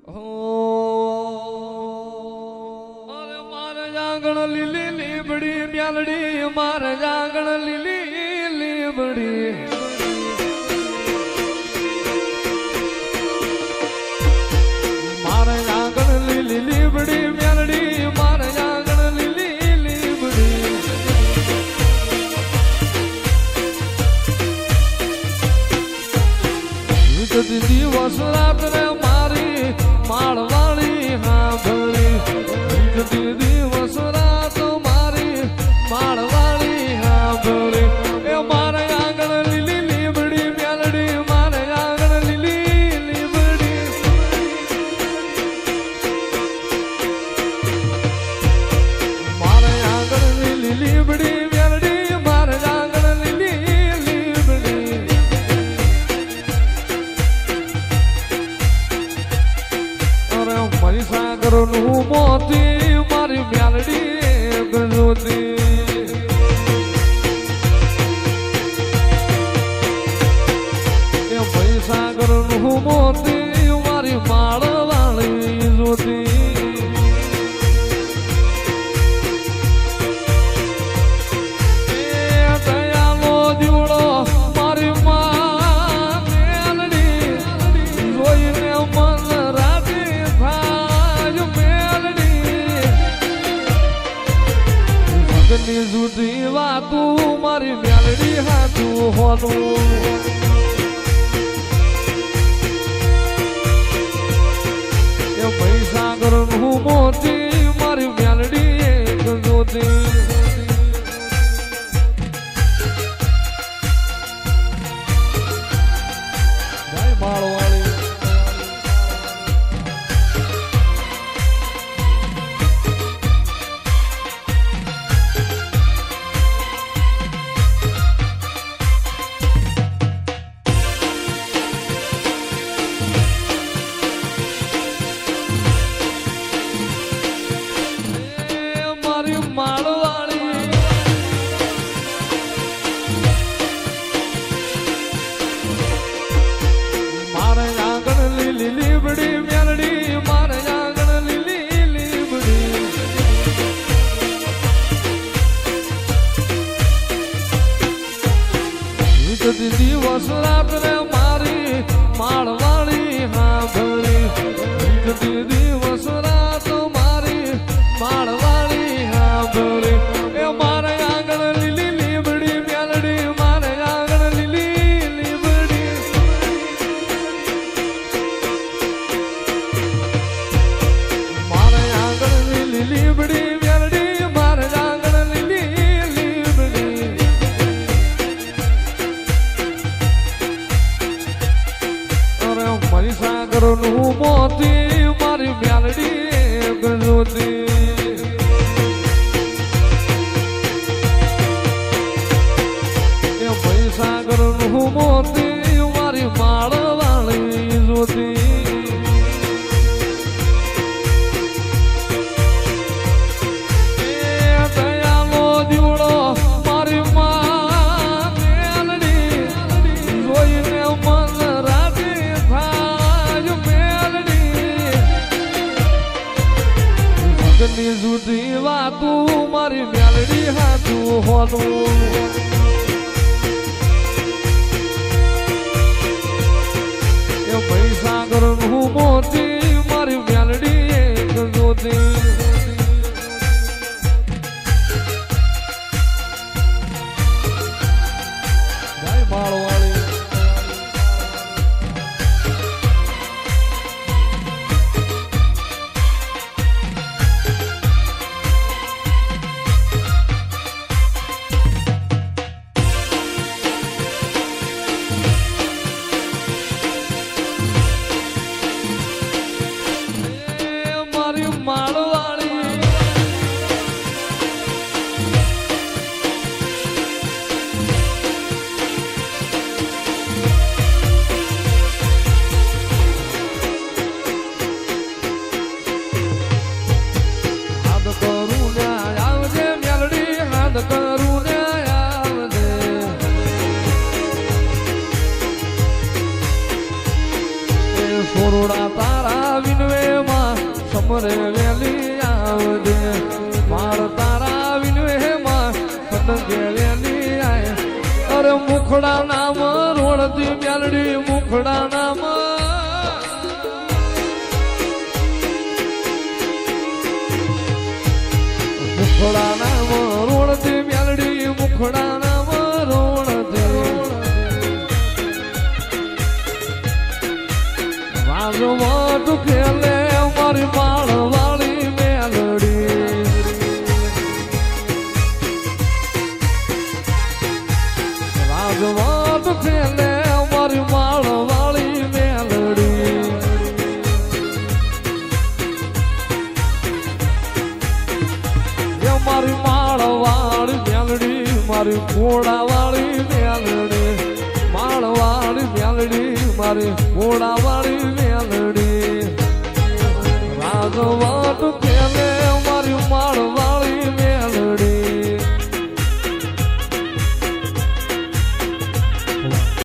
અરે મારે જાગણ લીલી લીબડી મ્યાલડી મારે જાગણ લીલી લીબડી મારે જાગણ લીલી લીબડી મ્યાલડી મારે જાગણ લીલી લીબડી દિવસ રાત રે મારી માળવાળી હાંભળી દિવસ રાત મારી માળવાળી હાંભળી એ મારે આંગણ લીલી લીબડી મ્યાલડી મારે આંગણ લીલી લીબડી મારે આંગણ લીલી લીબડી મ્યાલડી મારે આંગણ લીલી લીબડી મહીસાગર નું મોતી મારી મ્યાલડી ગજોતી એ મહીસાગર નું મોતી મારી માળવાળી જોતી દયાલો દીવડો મારી માં મ્યાલડી જોઈને મન રાજી થાય ની જુદી વાતું મારી મ્યાલડી હાથું હોનું એ મહીસાગર નું મોતી મારી મ્યાલડી એક જોતી માળવાળી લીબડી મ્યાલડી મારે આંગણ લીલી લીબડી દિવસ રાત રે મારી માળવાળી હાંભળી દિવસ રાત મારી માળવાળી હાંભળી એ મારે આંગણ લીલી લીબડી મ્યાલડી મારે આંગણ લીલી લીબડી લીબડી મ્યાલડી મારે આંગણ લીલી લીબડી અરે મહીસાગર નું મોતી મારી મ્યાલડી ગજોતી એ મહીસાગર નું મોતી મારી માળવાળી જોતી ની જુદી વાતું મારી મ્યાલડી હાથું હોનું એ મહીસાગર નું મોતી મારી મ્યાલડી એક જોતી માળવાળી રે વેલી આવજે માર તારા વિનવે માં ખડકે વેલી આય અરે મુખડા નામ રોડતી મેલડી મુખડા નામ મુખડા નામ રોડતી મેલડી મુખડા નામ રોડતી રાજવાટ ખેલે મારી માળ વાળી મેલડી રાજવાટ ખેલે મારી માળ વાળી મેલડી મારી માળ વાળી મેલડી મારી ઘોડા વાળી મેલડી માળ વાળી મેલડી મારી ઘોડા વાળી મેલડી રાજવાટ